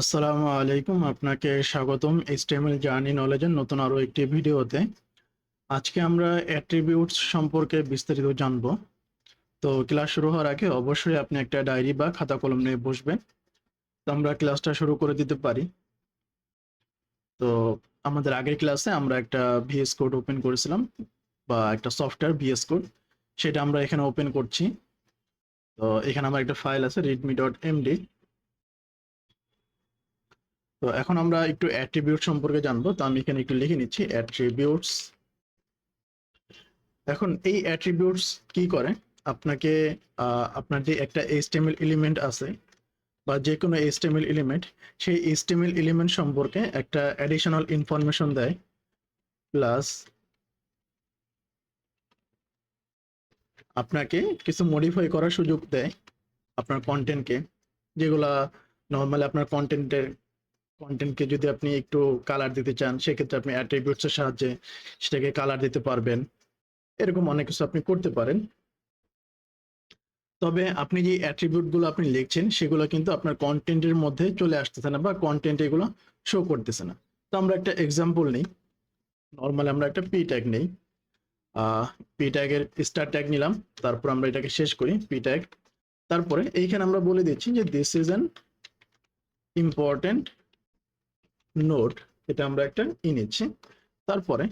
আসসালামু আলাইকুম, আপনাকে স্বাগতম এইচটিএমএল জার্নি নলেজের নতুন আরো একটি ভিডিওতে। আজকে আমরা অ্যাট্রিবিউটস সম্পর্কে বিস্তারিত জানব। তো ক্লাস শুরু হওয়ার আগে অবশ্যই আপনি একটা ডায়েরি বা খাতা কলম নিয়ে বসবেন। তো আমরা ক্লাসটা শুরু করে দিতে পারি। তো আমাদের আগের ক্লাসে আমরা একটা ভিএস কোড ওপেন করেছিলাম, বা একটা সফটওয়্যার ভিএস কোড, সেটা আমরা এখানে ওপেন করছি। তো এখানে আমার একটা ফাইল আছে readme.md। তো এখন আমরা একটু অ্যাট্রিবিউট সম্পর্কে জানবো। তো আমি এখানে একটু লিখে নিচ্ছি অ্যাট্রিবিউটস। এখন এই অ্যাট্রিবিউটস কি করে, আপনাকে আপনার যে একটা এইচটিএমএল এলিমেন্ট আছে বা যে কোনো এইচটিএমএল এলিমেন্ট, সেই এইচটিএমএল এলিমেন্ট সম্পর্কে একটা অ্যাডিশনাল ইনফরমেশন দেয়, প্লাস আপনাকে কিছু মডিফাই করার সুযোগ দেয় আপনার কন্টেন্টকে, যেগুলা নর্মালি আপনার কন্টেন্টকে যদি আপনি একটু কালার দিতে চান, সেক্ষেত্রে আপনি অ্যাট্রিবিউটসের সাহায্যে সেটাকে কালার দিতে পারবেন। এরকম অনেক কিছু আপনি করতে পারেন। তবে আপনি যে অ্যাট্রিবিউটগুলো আপনি লিখছেন, সেগুলো কিন্তু আপনার কন্টেন্টের মধ্যে চলে আসতেছে না, বা কন্টেন্ট এগুলো শো করতেছে না। তো আমরা একটা এক্সাম্পল নিই। নর্মালি আমরা একটা পি ট্যাগ নেই, পি ট্যাগের স্টার ট্যাগ নিলাম, তারপর আমরা এটাকে শেষ করি পি ট্যাগ। তারপরে এইখানে আমরা বলে দিচ্ছি যে this is an important note, এটা আমরা একটা নিচ্ছি। তারপরে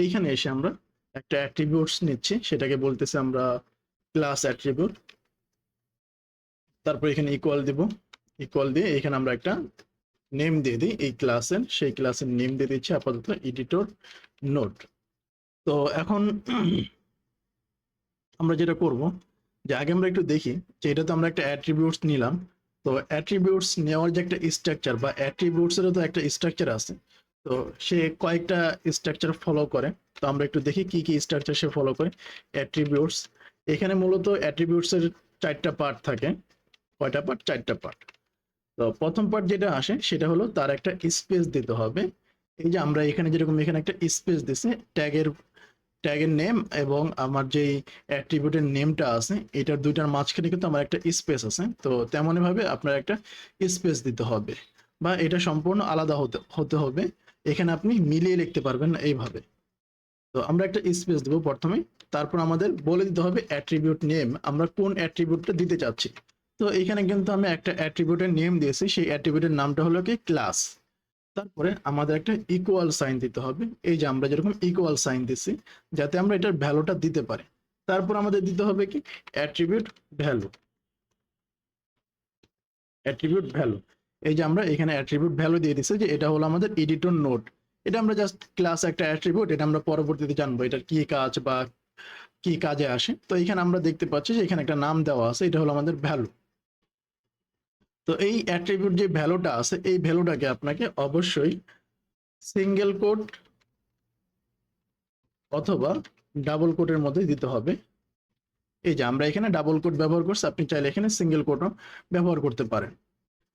এইখানে এসে আমরা একটা অ্যাট্রিবিউটস নিচ্ছি, সেটাকে বলতেছি আমরা ক্লাস অ্যাট্রিবিউট। তারপর এখানে ইকুয়াল দিব, ইকুয়াল দিয়ে এখানে আমরা একটা নেম দিয়ে দিই এই ক্লাসের, সেই ক্লাসের নেম দিয়ে দিচ্ছি আপাতত এডিটর নোট। তো এখন আমরা যেটা করব, যে আগে আমরা একটু দেখি যে এটা তো আমরা একটা অ্যাট্রিবিউটস নিলাম। তো অ্যাট্রিবিউটস নেওয়ার যে একটা স্ট্রাকচার, বা অ্যাট্রিবিউটসেরও তো একটা স্ট্রাকচার আছে। তো সে কয়েকটা স্ট্রাকচার ফলো করে। তো আমরা একটু দেখি কি কি স্ট্রাকচার সে ফলো করে। অ্যাট্রিবিউটস, এখানে মূলত অ্যাট্রিবিউটসের চারটা পার্ট থাকে। কয়টা পার্ট? চারটা পার্ট। তো প্রথম পার্ট যেটা আসে সেটা হলো তার একটা স্পেস দিতে হবে। এই যে আমরা এখানে যেরকম এখানে একটা স্পেস দিছি, ট্যাগের ট্যাগের নেম এবং আমার যেই অ্যাট্রিবিউটের নেমটা আছে, এটার দুইটার মাঝখানে কিন্তু আমার একটা স্পেস আছে। তো তেমনই ভাবে আপনার একটা স্পেস দিতে হবে, বা এটা সম্পূর্ণ আলাদা হতে হতে হবে। এখানে আপনি মিলিয়ে লিখতে পারবেন না এইভাবে। তো আমরা একটা স্পেস দেবো প্রথমে। তারপর আমাদের বলে দিতে হবে অ্যাট্রিবিউট নেম, আমরা কোন অ্যাট্রিবিউটটা দিতে চাচ্ছি। তো এখানে কিন্তু আমি একটা অ্যাট্রিবিউটের নেম দিয়েছি, সেই অ্যাট্রিবিউটের নামটা হলো কি ক্লাস। তারপরে আমাদের একটা ইকুয়াল সাইন দিতে হবে, এই যে আমরা যেরকম ইকুয়াল সাইন দিছি, যাতে আমরা এটার ভ্যালুটা দিতে পারি। তারপর আমাদের দিতে হবে কি অ্যাট্রিবিউট ভ্যালু, অ্যাট্রিবিউট ভ্যালু। এই যে আমরা এখানে অ্যাট্রিবিউট ভ্যালু দিয়ে দিছি যে এটা হলো আমাদের এডিটর নোট। এটা আমরা জাস্ট ক্লাস একটা অ্যাট্রিবিউট, এটা আমরা পরবর্তীতে জানবো এটার কি কাজ বা কি কাজে আসে। তো এখানে আমরা দেখতে পাচ্ছি যে এখানে একটা নাম দেওয়া আছে, এটা হলো আমাদের ভ্যালু। তো এই অ্যাট্রিবিউট যে ভ্যালুটা আছে, এই ভ্যালুটাকে আপনাকে অবশ্যই সিঙ্গেল কোট অথবা ডাবল কোটের মধ্যে দিতে হবে। এই যে আমরা এখানে ডাবল কোট ব্যবহার করছি, আপনি চাইলে এখানে সিঙ্গেল কোটও ব্যবহার করতে পারেন।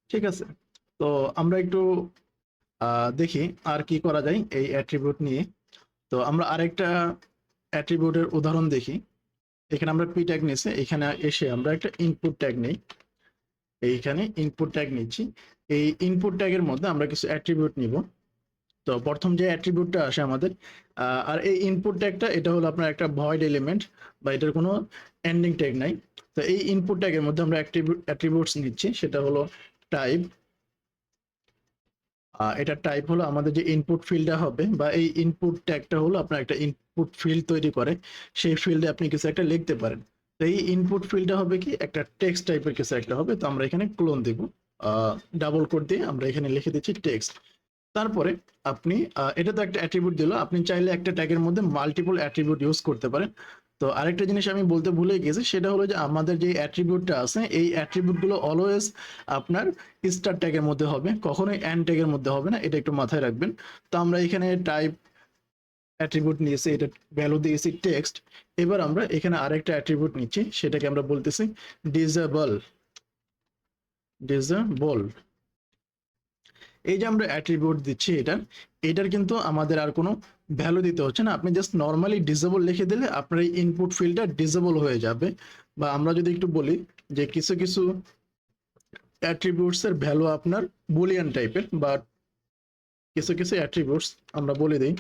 ঠিক আছে। তো আমরা একটু দেখি আর কি করা যায় এই অ্যাট্রিবিউট নিয়ে। তো আমরা আরেকটা অ্যাট্রিবিউটের উদাহরণ দেখি। এখানে আমরা পি ট্যাগ নিয়েছি, এখানে এসে আমরা একটা ইনপুট ট্যাগ নেই, এইখানে ইনপুট ট্যাগ নিচ্ছি। এই ইনপুট ট্যাগের মধ্যে আমরা কিছু অ্যাট্রিবিউট নিব। তো প্রথম যে অ্যাট্রিবিউটটা আসে আমাদের, আর এই ইনপুট ট্যাগটা এটা হলো আপনার একটা ভয়েড এলিমেন্ট, বা এটার কোনো এন্ডিং ট্যাগ নাই। তো এই ইনপুট ট্যাগের মধ্যে আমরা অ্যাট্রিবিউটস নিচ্ছি, সেটা হলো টাইপ। এটা টাইপ হলো আমাদের যে ইনপুট ফিল্ডটা হবে, বা এই ইনপুট ট্যাগটা হলো আপনার একটা ইনপুট ফিল্ড তৈরি করে, সেই ফিল্ডে আপনি কিছু একটা লিখতে পারেন। তো এই ইনপুট ফিল্ডটা হবে কি একটা টেক্সট টাইপের কিছু একটা হবে। তো আমরা এখানে ক্লোন দিব, ডাবল কোট দিয়ে আমরা এখানে লিখে দিচ্ছি টেক্সট। তারপরে আপনি এটা তো একটা অ্যাট্রিবিউট দিল, আপনি চাইলে একটা ট্যাগের মধ্যে মাল্টিপল অ্যাট্রিবিউট ইউজ করতে পারেন। তো আরেকটা জিনিস আমি বলতে ভুলে গেছি, সেটা হলো যে আমাদের যে অ্যাট্রিবিউটটা আছে, এই অ্যাট্রিবিউটগুলো অলওয়েজ আপনার স্টার ট্যাগের মধ্যে হবে, কখনোই এন্ড ট্যাগের মধ্যে হবে না, এটা একটু মাথায় রাখবেন। তো আমরা এখানে টাইপ অ্যাট্রিবিউট নিয়েছি, এটা ভ্যালু দিয়েছি টেক্সট। এবার আমরা এখানে আরেকটা অ্যাট্রিবিউট নিচ্ছি, সেটাকে আমরা বলতেছি ডিসেবল। ডিসেবল, এই যে আমরা অ্যাট্রিবিউট দিচ্ছি এটার কিন্তু আমাদের আর কোনো ভ্যালু দিতে হচ্ছে না। আপনি জাস্ট নর্মালি ডিসেবল লিখে দিলে আপনার এই ইনপুট ফিল্ডটা ডিসেবল হয়ে যাবে। বা আমরা যদি একটু বলি যে কিছু কিছু অ্যাট্রিবিউটস এর ভ্যালু আপনার বুলিয়ান টাইপের, বা কিছু কিছু অ্যাট্রিবিউটস আমরা বলে দিই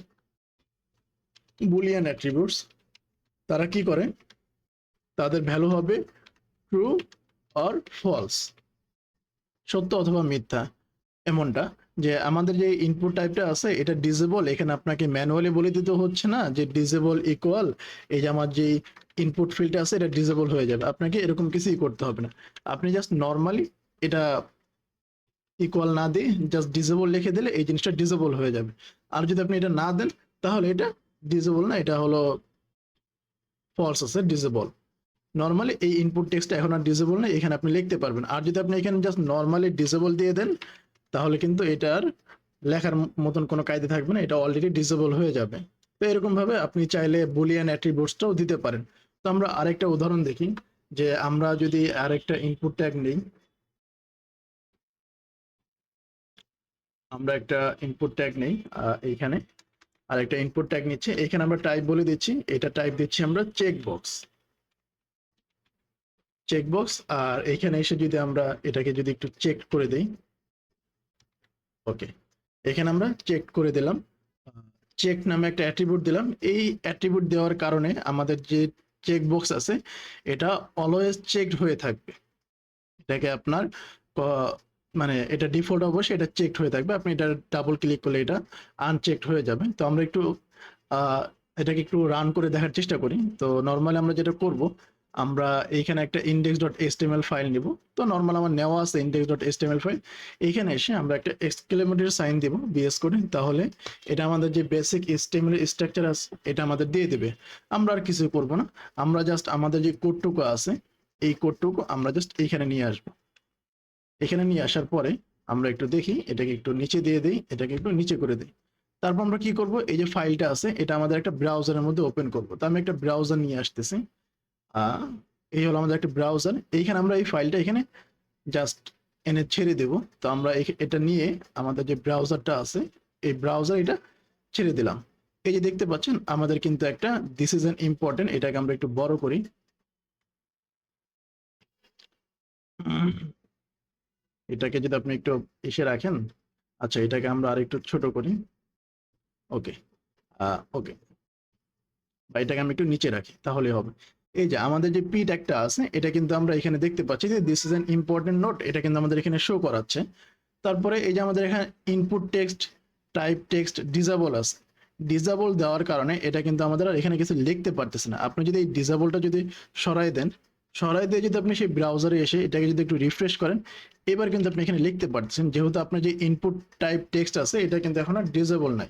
বুলিয়ান অ্যাট্রিবিউটস। তারা কি করে, তাদের ভ্যালু হবে ট্রু অর ফলস, সত্য অথবা মিথ্যা। এমনটা যে আমাদের যে ইনপুট টাইপটা আছে এটা ডিসেবল, এখানে আপনাকে ম্যানুয়ালি বলে দিতে হচ্ছে না যে ডিসেবল ইকুয়াল এই যে আমার যে ইনপুট ফিল্ডটা আছে এটা ডিসেবল হয়ে যাবে, আপনাকে এরকম কিছুই করতে হবে না। আপনি জাস্ট নর্মালি এটা ইকুয়াল না দিয়ে জাস্ট ডিসেবল লিখে দিলে এই জিনিসটা ডিসেবল হয়ে যাবে। আর যদি আপনি এটা না দেন তাহলে এটা ডিসেবল না, এটা হলো ফলস আছে, ডিসেবল। নর্মালি এই ইনপুট টেক্সটটা এখন আর ডিসেবল না, এখানে আপনি লিখতে পারবেন। আর যদি আপনি এখানে জাস্ট নর্মালি ডিসেবল দিয়ে দেন তাহলে কিন্তু এটার লেখার মতন কোনো কায়দা থাকবে না, এটা অলরেডি ডিসেবল হয়ে যাবে। তো এরকম ভাবে আপনি চাইলে বুলিয়ান অ্যাট্রিবিউটসটাও দিতে পারেন। তো আমরা আরেকটা উদাহরণ দেখি, যে আমরা যদি আরেকটা ইনপুট ট্যাগ নিই, আমরা একটা ইনপুট ট্যাগ নেই এইখানে আরেকটা ইনপুট ট্যাগ নিচ্ছে, এখানে আমরা টাইপ বলে দিচ্ছি, এটা টাইপ দিচ্ছি আমরা চেকবক্স, চেকবক্স। আর এখানে এসে যদি আমরা এটাকে যদি একটু চেক করে দেই, ওকে, এখানে আমরা চেক করে দিলাম, চেক নামে একটা অ্যাট্রিবিউট দিলাম। এই অ্যাট্রিবিউট দেওয়ার কারণে আমাদের যে চেক বক্স আছে এটা অলওয়েজ চেকড হয়ে থাকবে। এটাকে আপনার মানে এটা ডিফল্ট অবশ্যই এটা চেকড হয়ে থাকবে, আপনি এটা ডাবল ক্লিক করলে এটা আনচেকড হয়ে যাবে। তো আমরা একটু এটাকে একটু রান করে দেখার চেষ্টা করি। তো নর্মালি আমরা যেটা করব, আমরা এইখানে একটা index.html ফাইল নিব। তো নর্মাল আমার নেওয়া আছে index.html ফাইল, এইখানে এসে আমরা একটা এক্সক্লেমেটরি সাইন দিব বিএস করে, তাহলে এটা আমাদের যে বেসিক HTML স্ট্রাকচার আছে এটা আমাদের দিয়ে দেবে। আমরা আর কিছু করব না, আমরা জাস্ট আমাদের যে কোডটুকু আছে এই কোডটুকু আমরা জাস্ট এইখানে নিয়ে আসব। এখানে নিয়ে আসার পরে আমরা একটু দেখি, এটাকে একটু নিচে দিয়ে দিই, এটাকে একটু নিচে করে দিই। তারপর আমরা কি করব, এই যে ফাইলটা আছে এটা আমাদের একটা ব্রাউজারের মধ্যে ওপেন করব। তো আমি একটা ব্রাউজার নিয়ে আসতেছি, এই হলো আমাদের একটা ব্রাউজার। এইখানে আমরা এই ফাইলটা এখানে জাস্ট এনে ছেড়ে দেব। তো আমরা এটা নিয়ে আমাদের যে ব্রাউজারটা আছে এই ব্রাউজার এটা ছেড়ে দিলাম। এই যে দেখতে পাচ্ছেন আমাদের কিন্তু একটা দিস ইজ এন ইম্পর্টেন্ট, এটাকে আমরা একটু বড় করি, এটাকে যদি আপনি একটু এসে রাখেন, আচ্ছা এটাকে আমরা আর একটু ছোট করি, ওকে, ওকে, বা এটাকে আমি একটু নিচে রাখি তাহলে হবে। এই যে আমাদের যে পি ট্যাগটা আছে এটা কিন্তু আমরা এখানে দেখতে পাচ্ছি যে this is an important note, এটা কিন্তু আমাদের এখানে শো করাচ্ছে। তারপরে এই যে আমাদের এখানে input text type text disable আছে, ডিসেবল দেওয়ার কারণে এটা কিন্তু আমাদের আর এখানে কিছু লিখতে পারতেছে না। আপনি যদি এই ডিসেবলটা যদি সরাই দেন, সরাই দিয়ে যদি আপনি সেই ব্রাউজারে এসে এটাকে যদি একটু রিফ্রেশ করেন, এবার কিন্তু আপনি এখানে লিখতে পারতেছেন, যেহেতু আপনার যে ইনপুট টাইপ টেক্সট আছে এটা কিন্তু এখন আর ডিসেবল নাই।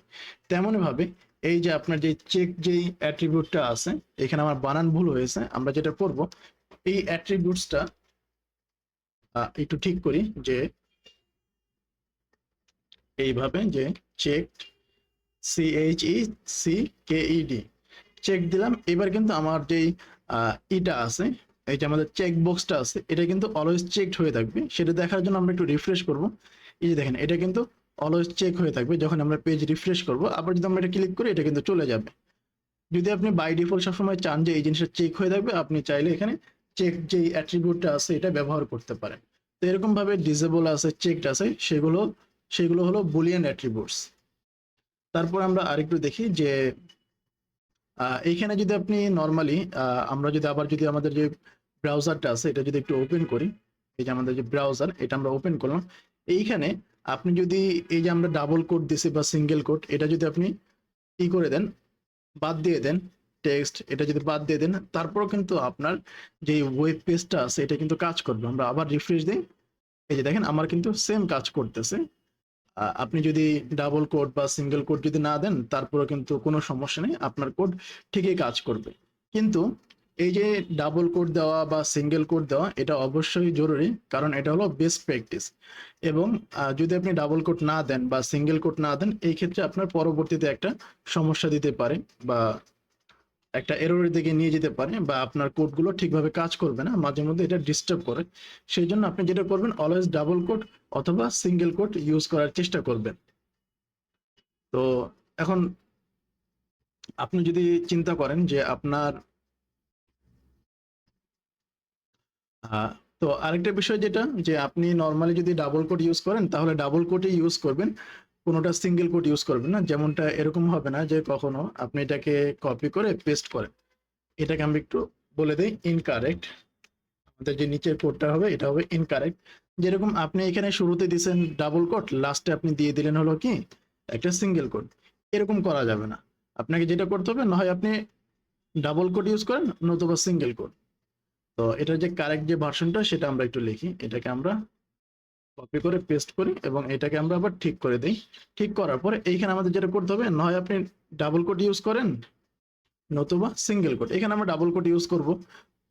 তেমনই ভাবে এই যে আপনার যে চেক যেই অ্যাট্রিবিউটটা আছে, এখানে আমার বানান ভুল হয়েছে, আমরা যেটা করব এই অ্যাট্রিবিউটসটা একটু ঠিক করি, যে এইভাবে যে চেক CHECKED চেক দিলাম। এবার কিন্তু আমার যেই ইটা আছে, এই যে আমাদের চেক বক্সটা আছে এটা কিন্তু অলওয়েজ চেকড হয়ে থাকবে। সেটা দেখার জন্য আমরা একটু রিফ্রেশ করব। এই যে দেখেন এটা কিন্তু অলওয়েজ চেক হয়ে থাকবে যখন আমরা পেজ রিফ্রেশ করব, আবার যদি আমরা এটা ক্লিক করি এটা কিন্তু চলে যাবে। যদি আপনি বাই ডিফল্ট সবসময় চান যে এই জিনিসটা চেক হয়ে থাকবে, আপনি চাইলে এখানে চেক যেই অ্যাট্রিবিউটটা আছে এটা ব্যবহার করতে পারেন। তো এরকম ভাবে ডিসেবল আছে, চেকড আছে, সেগুলো সেগুলো হলো বুলিয়ান অ্যাট্রিবিউটস। তারপর আমরা আরেকটু দেখি যে এইখানে যদি আপনি নর্মালি আমরা যদি আবার যদি আমাদের যে ব্রাউজারটা আছে এটা যদি একটু ওপেন করি, এই যে আমাদের যে ব্রাউজার এটা আমরা ওপেন করলাম, এইখানে আপনি যদি এই যে আমরা ডাবল কোট দিছি বা সিঙ্গেল কোট এটা যদি আপনি ই করে দেন, বাদ দিয়ে দেন, টেক্সট এটা যদি বাদ দিয়ে দেন, তারপরও কিন্তু আপনার যে ওয়েব পেজটা আছে এটা কিন্তু কাজ করবে। আমরা আবার রিফ্রেশ দিই, এই যে দেখেন আমার কিন্তু সেম কাজ করতেছে। আপনি যদি ডাবল কোড বা সিঙ্গেল কোড যদি না দেন তারপরে কিন্তু কোনো সমস্যা নেই, আপনার কোড ঠিকই কাজ করবে। কিন্তু এই যে ডাবল কোড দেওয়া বা সিঙ্গেল কোড দেওয়া এটা অবশ্যই জরুরি, কারণ এটা হলো বেস্ট প্র্যাকটিস। এবং যদি আপনি ডাবল কোড না দেন বা সিঙ্গেল কোড না দেন, এই ক্ষেত্রে আপনার পরবর্তীতে একটা সমস্যা দিতে পারে বা একটা এররের দিকে নিয়ে যেতে পারে, বা আপনার কোডগুলো ঠিকভাবে কাজ করবে না, মাঝে মধ্যে এটা ডিস্টার্ব করে। সেই জন্য আপনি যেটা করবেন অলওয়েজ ডাবল কোড অথবা সিঙ্গেল কোড ইউজ করার চেষ্টা করবেন। তো এখন আপনি যদি চিন্তা করেন যে আপনার তো আরেকটা বিষয় যেটা যে আপনি নরমালি যদি ডাবল কোট ইউজ করেন তাহলে ডাবল কোটই ইউজ করবেন, কোনোটা সিঙ্গেল কোট ইউজ করবেন না। যেমনটা এরকম হবে না যে কখনো আপনি এটাকে কপি করে পেস্ট করেন। এটাকে আমি একটু বলে দিই, ইনকারেক্ট। আমাদের যে নিচের কোডটা হবে এটা হবে ইনকারেক্ট। যেরকম আপনি এখানে শুরুতে দিয়েছেন ডাবল কোট, লাস্টে আপনি দিয়ে দিলেন হলো কি একটা সিঙ্গেল কোট, এরকম করা যাবে না। আপনাকে যেটা করতে হবে, না হয় আপনি ডাবল কোট ইউজ করেন নতুবা সিঙ্গেল কোট। তো এটার যে কারেক্ট যে ভার্সনটা সেটা আমরা একটু লিখি, এটাকে আমরা কপি করে পেস্ট করি এবং এটাকে আমরা আবার ঠিক করে দিই। ঠিক করার পরে এইখানে আমাদের যেটা করতে হবে, নয় আপনি ডাবল কোট ইউজ করেন নতুবা সিঙ্গেল কোট। এখানে আমরা ডাবল কোট ইউজ করব,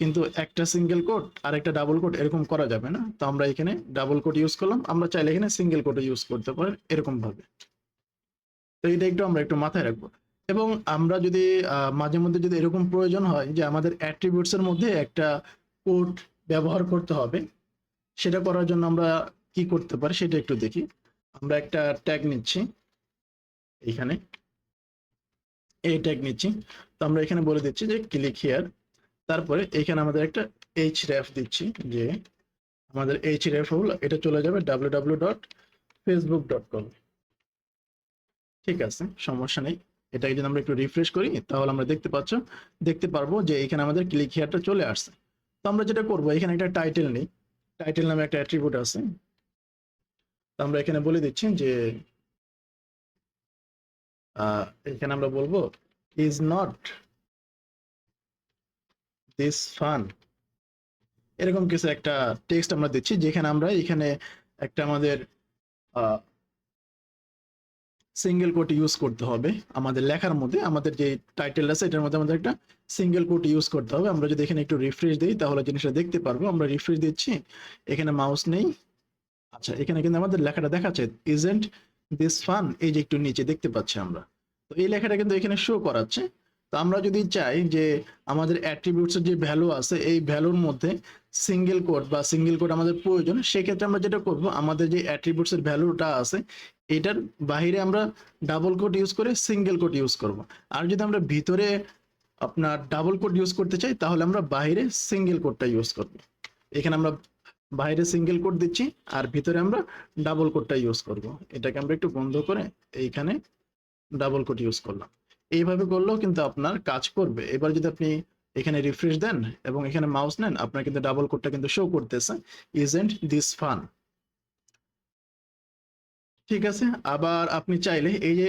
কিন্তু একটা সিঙ্গেল কোট আর একটা ডাবল কোট এরকম করা যাবে না। তো আমরা এখানে ডাবল কোট ইউজ করলাম, আমরা চাইলে এখানে সিঙ্গেল কোট ইউজ করতে পারি এরকম ভাবে। তো এটা একটু আমরা একটু মাথায় রাখবো। এবং আমরা যদি মাঝে মধ্যে যদি এরকম প্রয়োজন হয় যে আমাদের অ্যাট্রিবিউটস এর মধ্যে একটা কোড ব্যবহার করতে হবে, সেটা করার জন্য আমরা কি করতে পারি সেটা একটু দেখি। আমরা একটা ট্যাগ নিচ্ছি, এখানে এই ট্যাগ নিচ্ছি। তো আমরা এখানে বলে দিচ্ছি যে ক্লিক হিয়ার, তারপরে এখানে আমাদের একটা href দিচ্ছি, যে আমাদের href হলো এটা চলে যাবে www.facebook.com। ঠিক আছে, সমস্যা নেই। এটাকে যদি আমরা একটু রিফ্রেশ করি তাহলে আমরা দেখতে পারবো যে এখানে আমাদের ক্লিক হিয়ারটা চলে আসছে। তো আমরা যেটা করব, এখানে একটা টাইটেল নেই, টাইটেল নামে একটা অ্যাট্রিবিউট আছে। তো আমরা এখানে বলে দিচ্ছি যে এখানে আমরা বলবো ইজ নট দিস ফান, এরকম কিছু একটা টেক্সট আমরা দিচ্ছি, যেখানে আমরা এখানে একটা আমাদের সিঙ্গেল কোট ইউজ করতে হবে আমাদের লেখার মধ্যে। আমাদের যে টাইটেল আছে এটার মধ্যে আমাদের একটা সিঙ্গেল কোট ইউজ করতে হবে। আমরা যদি এখানে একটু রিফ্রেশ দিই তাহলে জিনিসটা দেখতে পারবো। আমরা রিফ্রেশ দিচ্ছি, এখানে মাউস নেই। আচ্ছা, এখানে কিন্তু আমাদের লেখাটা দেখাচ্ছে ইজেন্ট দিস ফান, এই যে একটু নিচে দেখতে পাচ্ছি আমরা। তো এই লেখাটা কিন্তু এখানে শো করাচ্ছে। তো আমরা যদি চাই যে আমাদের অ্যাট্রিবিউটসের যে ভ্যালু আছে এই ভ্যালুর মধ্যে সিঙ্গেল কোড আমাদের প্রয়োজন, সেক্ষেত্রে আমরা যেটা করব, আমাদের যে অ্যাট্রিবিউটসের ভ্যালুটা আছে এটার বাহিরে আমরা ডাবল কোড ইউজ করে সিঙ্গেল কোড ইউজ করব। আর যদি আমরা ভিতরে আপনার ডাবল কোড ইউজ করতে চাই তাহলে আমরা বাইরে সিঙ্গেল কোডটা ইউজ করব। এখানে আমরা বাইরে সিঙ্গেল কোড দিচ্ছি আর ভিতরে আমরা ডাবল কোডটা ইউজ করব। এটাকে আমরা একটু বন্ধ করে এইখানে ডাবল কোড ইউজ করলাম। এইভাবে করলেও কিন্তু আপনার কাজ করবে। এবার যদি আপনি এখানে রিফ্রেশ দেন এবং এখানে মাউস নেন, আপনার কিন্তু ডাবল কোডটা কিন্তু শো করতেছে ইজেন্ট দিস ফান। ঠিক আছে, আবার আপনি চাইলে এই যে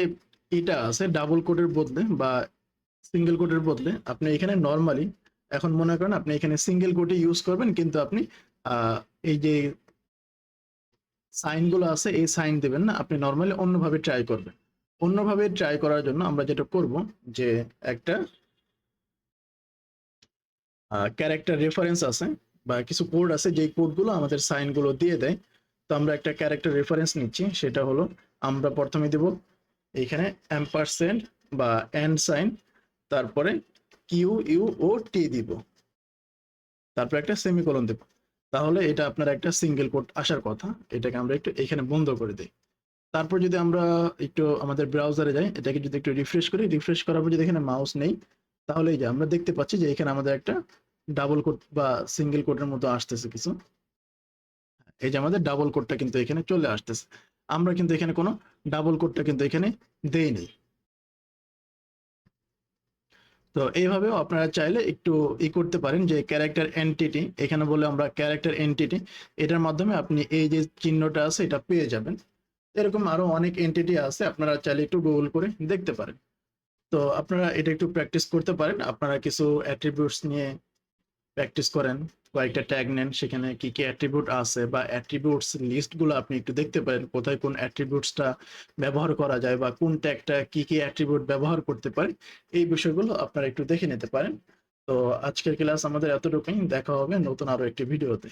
এটা আছে ডাবল কোডের বদলে বা সিঙ্গেল কোডের বদলে আপনি এখানে নর্মালি, এখন মনে করেন আপনি এখানে সিঙ্গেল কোডে ইউজ করবেন, কিন্তু আপনি এই যে সাইনগুলো আছে এই সাইন দেবেন না, আপনি নর্মালি অন্যভাবে ট্রাই করবেন। অন্যভাবে ট্রাই করার জন্য আমরা যেটা করব, যে একটা ক্যারেক্টার রেফারেন্স আছে বা কিছু কোড আছে যে কোডগুলো আমাদের সাইনগুলো দিয়ে দেয়। তো আমরা একটা ক্যারেক্টার রেফারেন্স নিচ্ছি, সেটা হলো আমরা প্রথমে দেব এখানে অ্যাম্পারসেন্ড বা এন্ড সাইন, তারপরে QUOT দিব, তারপর একটা সেমিকোলন দেব। তাহলে এটা আপনার একটা সিঙ্গেল কোড আসার কথা। এটাকে আমরা একটু এখানে বন্ধ করে দিই। তারপর যদি আমরা একটু আমাদের ব্রাউজারে যাই, এটাকে যদি একটু রিফ্রেশ করি, রিফ্রেশ করার পর যদি এখানে মাউস নেই, তাহলে এই যে আমরা দেখতে পাচ্ছি যে এখানে আমাদের একটা ডাবল কোড বা সিঙ্গেল কোডের মতো আসতেছে কিছু। এই যে আমাদের ডাবল কোডটা কিন্তু এখানে চলে আসতেছে। আমরা কিন্তু এখানে কোনো ডাবল কোডটা কিন্তু এখানে দেইনি। তো এইভাবেও আপনারা চাইলে একটু করতে পারেন, যে ক্যারেক্টার এন্টিটি, এখানে বলে আমরা ক্যারেক্টার এন্টিটি, এটার মাধ্যমে আপনি এই যে চিহ্নটা আছে এটা পেয়ে যাবেন। এরকম আরো অনেক এন্টিটি আছে, আপনারা চাইলে একটু গুগল করে দেখতে পারেন। তো আপনারা এটা একটু প্র্যাকটিস করতে পারেন। আপনারা কিছু অ্যাট্রিবিউটস নিয়ে প্র্যাকটিস করেন, কয়েকটা ট্যাগ নেন, সেখানে কি কি অ্যাট্রিবিউট আছে বা অ্যাট্রিবিউটস লিস্টগুলো আপনি একটু দেখতে পারেন, কোথায় কোন অ্যাট্রিবিউটসটা ব্যবহার করা যায় বা কোন ট্যাগটা কি কি অ্যাট্রিবিউট ব্যবহার করতে পারে, এই বিষয়গুলো আপনারা একটু দেখে নিতে পারেন। তো আজকের ক্লাস আমাদের এতটুকুই, দেখা হবে নতুন আরো একটি ভিডিওতে।